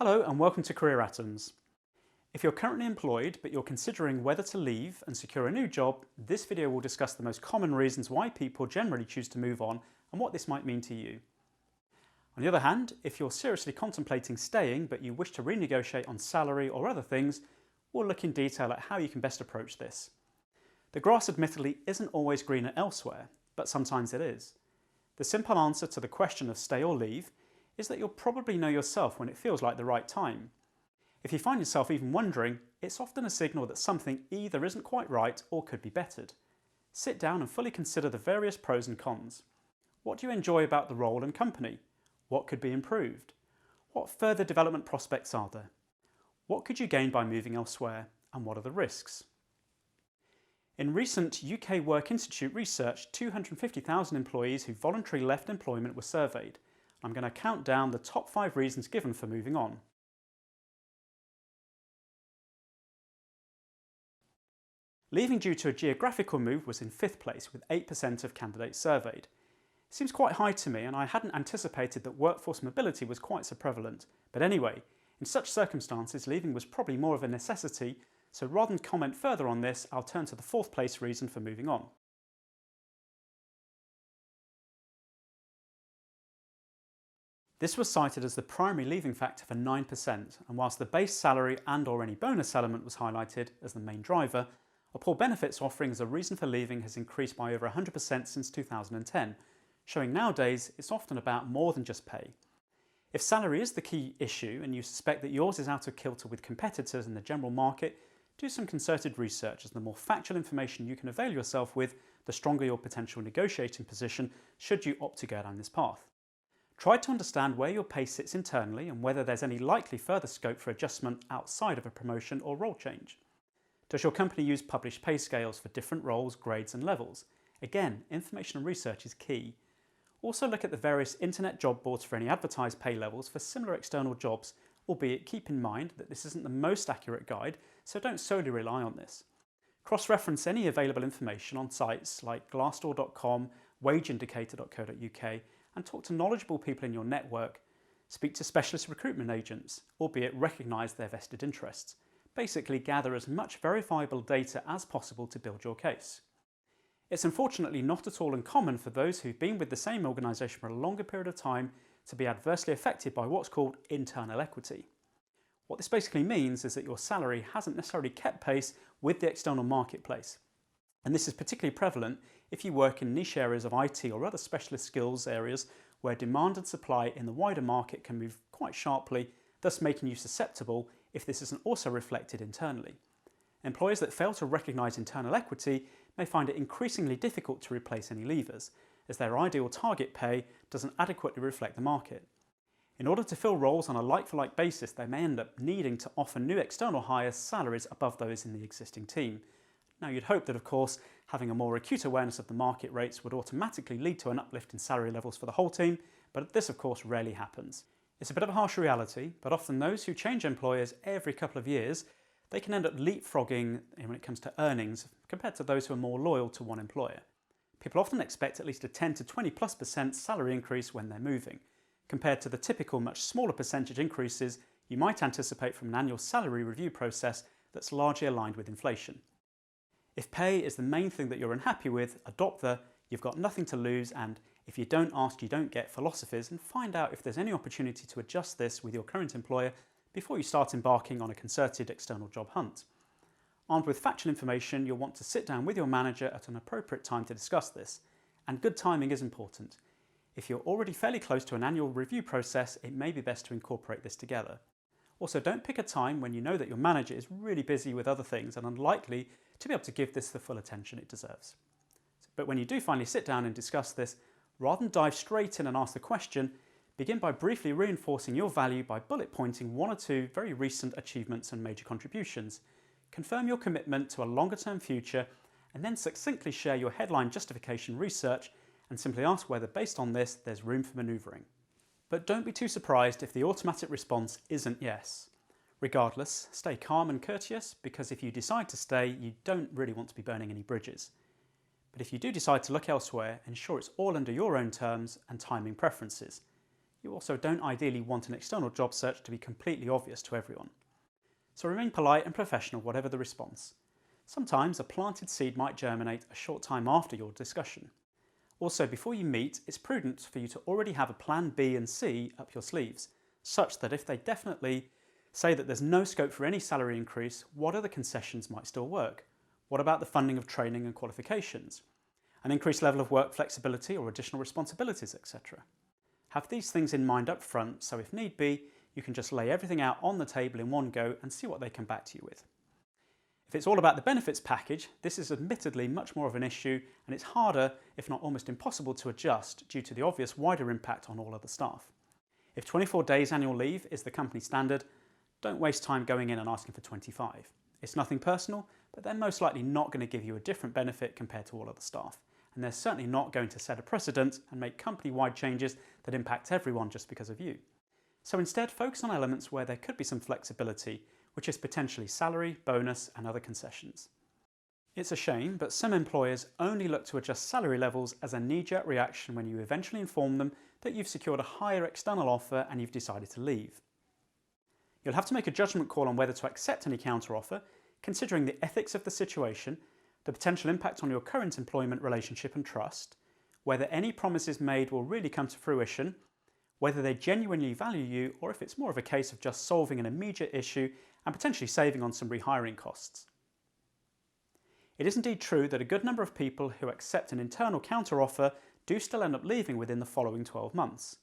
Hello and welcome to Career Atoms. If you're currently employed but you're considering whether to leave and secure a new job, this video will discuss the most common reasons why people generally choose to move on and what this might mean to you. On the other hand, if you're seriously contemplating staying but you wish to renegotiate on salary or other things, we'll look in detail at how you can best approach this. The grass admittedly isn't always greener elsewhere, but sometimes it is. The simple answer to the question of stay or leave is that you'll probably know yourself when it feels like the right time. If you find yourself even wondering, it's often a signal that something either isn't quite right or could be bettered. Sit down and fully consider the various pros and cons. What do you enjoy about the role and company? What could be improved? What further development prospects are there? What could you gain by moving elsewhere, and what are the risks? In recent UK Work Institute research, 250,000 employees who voluntarily left employment were surveyed. I'm going to count down the top 5 reasons given for moving on. Leaving due to a geographical move was in 5th place with 8% of candidates surveyed. It seems quite high to me, and I hadn't anticipated that workforce mobility was quite so prevalent. But anyway, in such circumstances, leaving was probably more of a necessity, so rather than comment further on this, I'll turn to the 4th place reason for moving on. This was cited as the primary leaving factor for 9%, and whilst the base salary and/or any bonus element was highlighted as the main driver, a poor benefits offering as a reason for leaving has increased by over 100% since 2010, showing nowadays it's often about more than just pay. If salary is the key issue and you suspect that yours is out of kilter with competitors in the general market, do some concerted research, as the more factual information you can avail yourself with, the stronger your potential negotiating position should you opt to go down this path. Try to understand where your pay sits internally and whether there's any likely further scope for adjustment outside of a promotion or role change. Does your company use published pay scales for different roles, grades and levels? Again, information and research is key. Also look at the various internet job boards for any advertised pay levels for similar external jobs, albeit keep in mind that this isn't the most accurate guide, so don't solely rely on this. Cross-reference any available information on sites like glassdoor.com, wageindicator.co.uk, and talk to knowledgeable people in your network. Speak to specialist recruitment agents, albeit recognise their vested interests. Basically, gather as much verifiable data as possible to build your case. It's unfortunately not at all uncommon for those who've been with the same organisation for a longer period of time to be adversely affected by what's called internal equity. What this basically means is that your salary hasn't necessarily kept pace with the external marketplace. And this is particularly prevalent if you work in niche areas of IT or other specialist skills areas where demand and supply in the wider market can move quite sharply, thus making you susceptible if this isn't also reflected internally. Employers that fail to recognise internal equity may find it increasingly difficult to replace any leavers, as their ideal target pay doesn't adequately reflect the market. In order to fill roles on a like-for-like basis, they may end up needing to offer new external hires salaries above those in the existing team. Now, you'd hope that, of course, having a more acute awareness of the market rates would automatically lead to an uplift in salary levels for the whole team, but this, of course, rarely happens. It's a bit of a harsh reality, but often those who change employers every couple of years, they can end up leapfrogging when it comes to earnings compared to those who are more loyal to one employer. People often expect at least a 10 to 20+% salary increase when they're moving, compared to the typical much smaller percentage increases you might anticipate from an annual salary review process that's largely aligned with inflation. If pay is the main thing that you're unhappy with, adopt the "you've got nothing to lose" and "if you don't ask, you don't get" philosophies, and find out if there's any opportunity to adjust this with your current employer before you start embarking on a concerted external job hunt. Armed with factual information, you'll want to sit down with your manager at an appropriate time to discuss this, and good timing is important. If you're already fairly close to an annual review process, it may be best to incorporate this together. Also, don't pick a time when you know that your manager is really busy with other things and unlikely to be able to give this the full attention it deserves. But when you do finally sit down and discuss this, rather than dive straight in and ask the question, begin by briefly reinforcing your value by bullet pointing 1 or 2 very recent achievements and major contributions. Confirm your commitment to a longer-term future, and then succinctly share your headline justification research and simply ask whether, based on this, there's room for manoeuvring. But don't be too surprised if the automatic response isn't yes. Regardless, stay calm and courteous, because if you decide to stay, you don't really want to be burning any bridges. But if you do decide to look elsewhere, ensure it's all under your own terms and timing preferences. You also don't ideally want an external job search to be completely obvious to everyone. So remain polite and professional whatever the response. Sometimes a planted seed might germinate a short time after your discussion. Also, before you meet, it's prudent for you to already have a plan B and C up your sleeves, such that if they definitely say that there's no scope for any salary increase, what other concessions might still work? What about the funding of training and qualifications? An increased level of work flexibility or additional responsibilities, etc. Have these things in mind up front, so if need be, you can just lay everything out on the table in one go and see what they come back to you with. If it's all about the benefits package, this is admittedly much more of an issue, and it's harder, if not almost impossible, to adjust due to the obvious wider impact on all other staff. If 24 days annual leave is the company standard, don't waste time going in and asking for 25. It's nothing personal, but they're most likely not going to give you a different benefit compared to all other staff, and they're certainly not going to set a precedent and make company-wide changes that impact everyone just because of you. So instead, focus on elements where there could be some flexibility, which is potentially salary, bonus, and other concessions. It's a shame, but some employers only look to adjust salary levels as a knee-jerk reaction when you eventually inform them that you've secured a higher external offer and you've decided to leave. You'll have to make a judgment call on whether to accept any counteroffer, considering the ethics of the situation, the potential impact on your current employment relationship and trust, whether any promises made will really come to fruition, whether they genuinely value you, or if it's more of a case of just solving an immediate issue and potentially saving on some rehiring costs. It is indeed true that a good number of people who accept an internal counteroffer do still end up leaving within the following 12 months.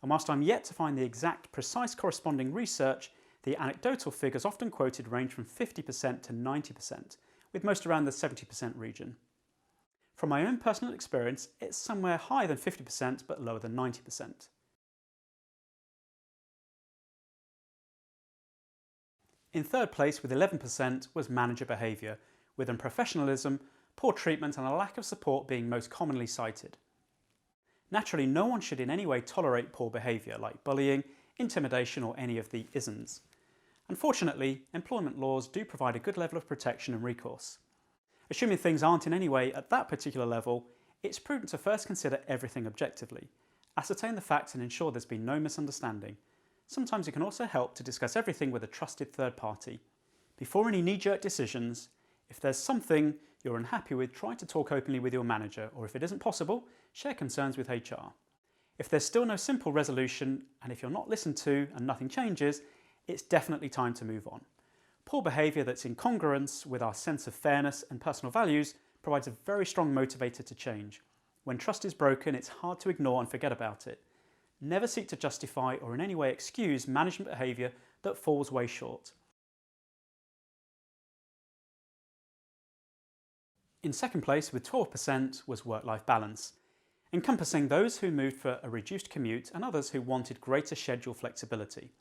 And whilst I'm yet to find the exact precise corresponding research, the anecdotal figures often quoted range from 50% to 90%, with most around the 70% region. From my own personal experience, it's somewhere higher than 50% but lower than 90%. In third place with 11% was manager behaviour, with unprofessionalism, poor treatment and a lack of support being most commonly cited. Naturally, no one should in any way tolerate poor behaviour like bullying, intimidation or any of the isms. Unfortunately, employment laws do provide a good level of protection and recourse. Assuming things aren't in any way at that particular level, it's prudent to first consider everything objectively, ascertain the facts and ensure there's been no misunderstanding. Sometimes it can also help to discuss everything with a trusted third party. Before any knee-jerk decisions, if there's something you're unhappy with, try to talk openly with your manager, or if it isn't possible, share concerns with HR. If there's still no simple resolution, and if you're not listened to and nothing changes, it's definitely time to move on. Poor behaviour that's in congruence with our sense of fairness and personal values provides a very strong motivator to change. When trust is broken, it's hard to ignore and forget about it. Never seek to justify or in any way excuse management behaviour that falls way short. In second place with 12% was work-life balance, encompassing those who moved for a reduced commute and others who wanted greater schedule flexibility.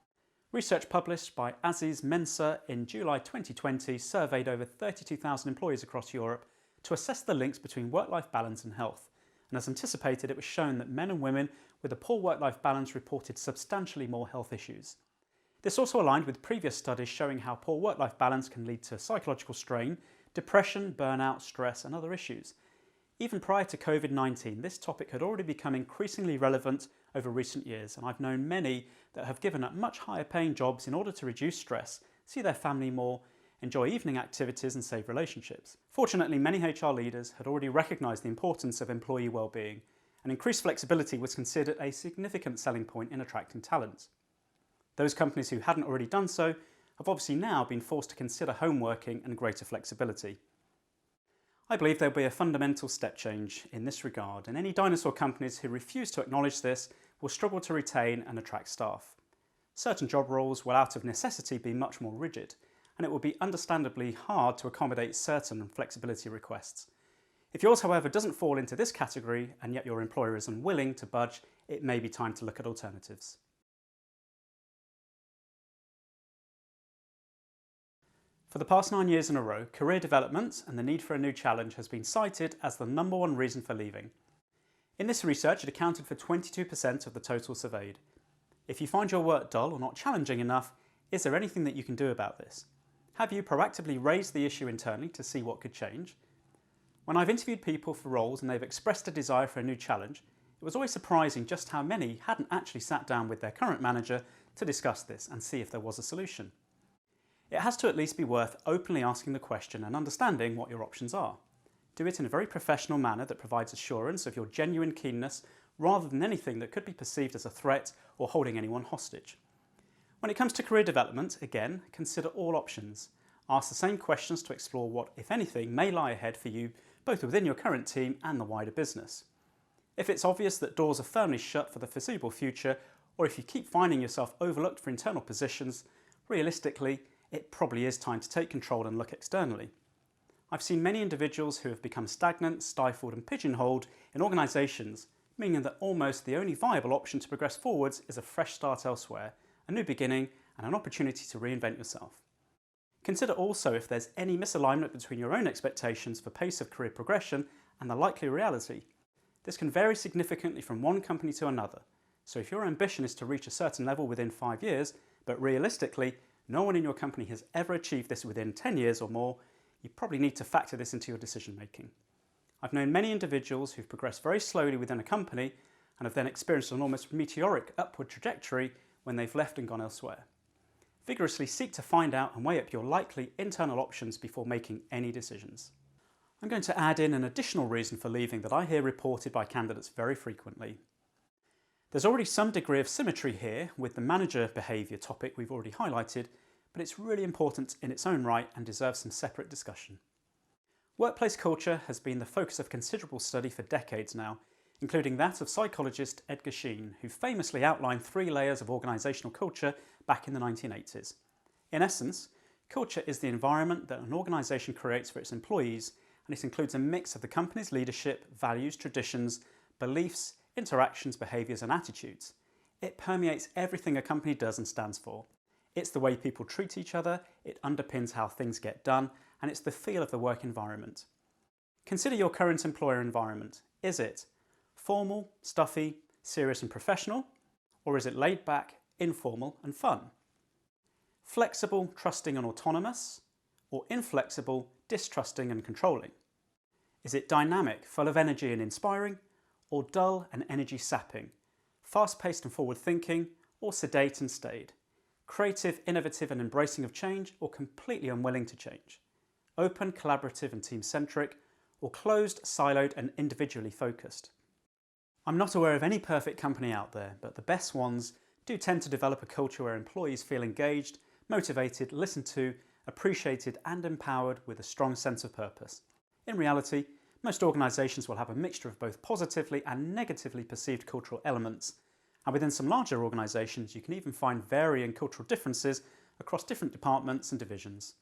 Research published by Aziz Mensa in July 2020 surveyed over 32,000 employees across Europe to assess the links between work-life balance and health. And as anticipated, it was shown that men and women with a poor work-life balance reported substantially more health issues. This also aligned with previous studies showing how poor work-life balance can lead to psychological strain, depression, burnout, stress and other issues. Even prior to COVID-19, this topic had already become increasingly relevant over recent years, and I've known many that have given up much higher paying jobs in order to reduce stress, see their family more, enjoy evening activities and save relationships. Fortunately, many HR leaders had already recognised the importance of employee well-being, and increased flexibility was considered a significant selling point in attracting talent. Those companies who hadn't already done so have obviously now been forced to consider home working and greater flexibility. I believe there will be a fundamental step change in this regard, and any dinosaur companies who refuse to acknowledge this will struggle to retain and attract staff. Certain job roles will out of necessity be much more rigid, and it will be understandably hard to accommodate certain flexibility requests. If yours, however, doesn't fall into this category and yet your employer is unwilling to budge, it may be time to look at alternatives. For the past 9 years in a row, career development and the need for a new challenge has been cited as the number one reason for leaving. In this research, it accounted for 22% of the total surveyed. If you find your work dull or not challenging enough, is there anything that you can do about this? Have you proactively raised the issue internally to see what could change? When I've interviewed people for roles and they've expressed a desire for a new challenge, it It was always surprising just how many hadn't actually sat down with their current manager to discuss this and see if there was a solution. It has to at least be worth openly asking the question and understanding what your options are. Do it in a very professional manner that provides assurance of your genuine keenness rather than anything that could be perceived as a threat or holding anyone hostage. When it comes to career development, again, consider all options. Ask the same questions to explore what, if anything, may lie ahead for you both within your current team and the wider business. If it's obvious that doors are firmly shut for the foreseeable future, or if you keep finding yourself overlooked for internal positions, realistically, it probably is time to take control and look externally. I've seen many individuals who have become stagnant, stifled and pigeonholed in organisations, meaning that almost the only viable option to progress forwards is a fresh start elsewhere, a new beginning and an opportunity to reinvent yourself. Consider also if there's any misalignment between your own expectations for pace of career progression and the likely reality. This can vary significantly from one company to another, so if your ambition is to reach a certain level within 5 years, but realistically no one in your company has ever achieved this within 10 years or more, you probably need to factor this into your decision making. I've known many individuals who've progressed very slowly within a company and have then experienced an almost meteoric upward trajectory when they've left and gone elsewhere. Vigorously seek to find out and weigh up your likely internal options before making any decisions. I'm going to add in an additional reason for leaving that I hear reported by candidates very frequently. There's already some degree of symmetry here with the manager behaviour topic we've already highlighted, but it's really important in its own right and deserves some separate discussion. Workplace culture has been the focus of considerable study for decades now, including that of psychologist Edgar Schein, who famously outlined 3 layers of organisational culture back in the 1980s. In essence, culture is the environment that an organisation creates for its employees, and it includes a mix of the company's leadership, values, traditions, beliefs, interactions, behaviours and attitudes. It permeates everything a company does and stands for. It's the way people treat each other, it underpins how things get done, and it's the feel of the work environment. Consider your current employer environment. Is it formal, stuffy, serious and professional? Or is it laid back, informal and fun? Flexible, trusting and autonomous? Or inflexible, distrusting and controlling? Is it dynamic, full of energy and inspiring? Or dull and energy sapping? Fast-paced and forward-thinking? Or sedate and staid? Creative, innovative and embracing of change, or completely unwilling to change? Open, collaborative and team-centric, or closed, siloed and individually focused? I'm not aware of any perfect company out there, but the best ones do tend to develop a culture where employees feel engaged, motivated, listened to, appreciated and empowered with a strong sense of purpose. In reality, most organisations will have a mixture of both positively and negatively perceived cultural elements, and within some larger organisations you can even find varying cultural differences across different departments and divisions.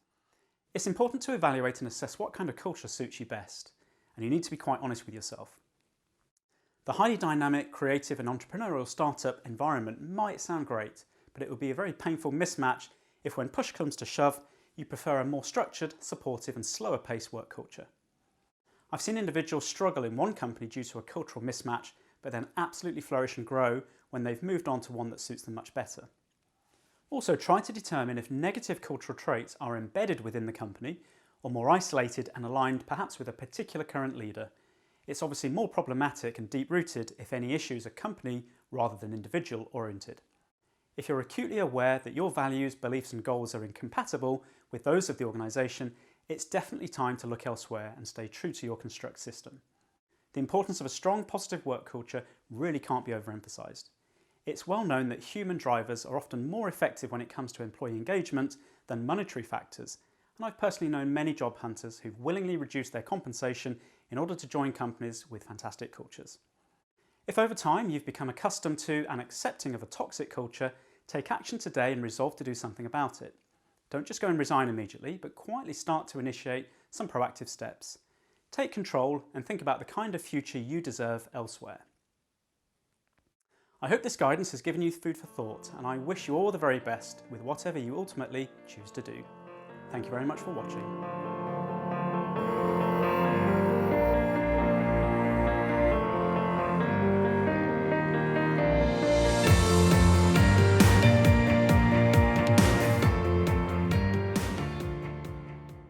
It's important to evaluate and assess what kind of culture suits you best, and you need to be quite honest with yourself. The highly dynamic, creative and entrepreneurial startup environment might sound great, but it would be a very painful mismatch if when push comes to shove, you prefer a more structured, supportive and slower paced work culture. I've seen individuals struggle in one company due to a cultural mismatch, but then absolutely flourish and grow when they've moved on to one that suits them much better. Also, try to determine if negative cultural traits are embedded within the company or more isolated and aligned perhaps with a particular current leader. It's obviously more problematic and deep-rooted if any issues are company rather than individual oriented. If you're acutely aware that your values, beliefs and goals are incompatible with those of the organisation, it's definitely time to look elsewhere and stay true to your construct system. The importance of a strong, positive work culture really can't be overemphasised. It's well known that human drivers are often more effective when it comes to employee engagement than monetary factors, and I've personally known many job hunters who've willingly reduced their compensation in order to join companies with fantastic cultures. If over time you've become accustomed to and accepting of a toxic culture, take action today and resolve to do something about it. Don't just go and resign immediately, but quietly start to initiate some proactive steps. Take control and think about the kind of future you deserve elsewhere. I hope this guidance has given you food for thought, and I wish you all the very best with whatever you ultimately choose to do. Thank you very much for watching.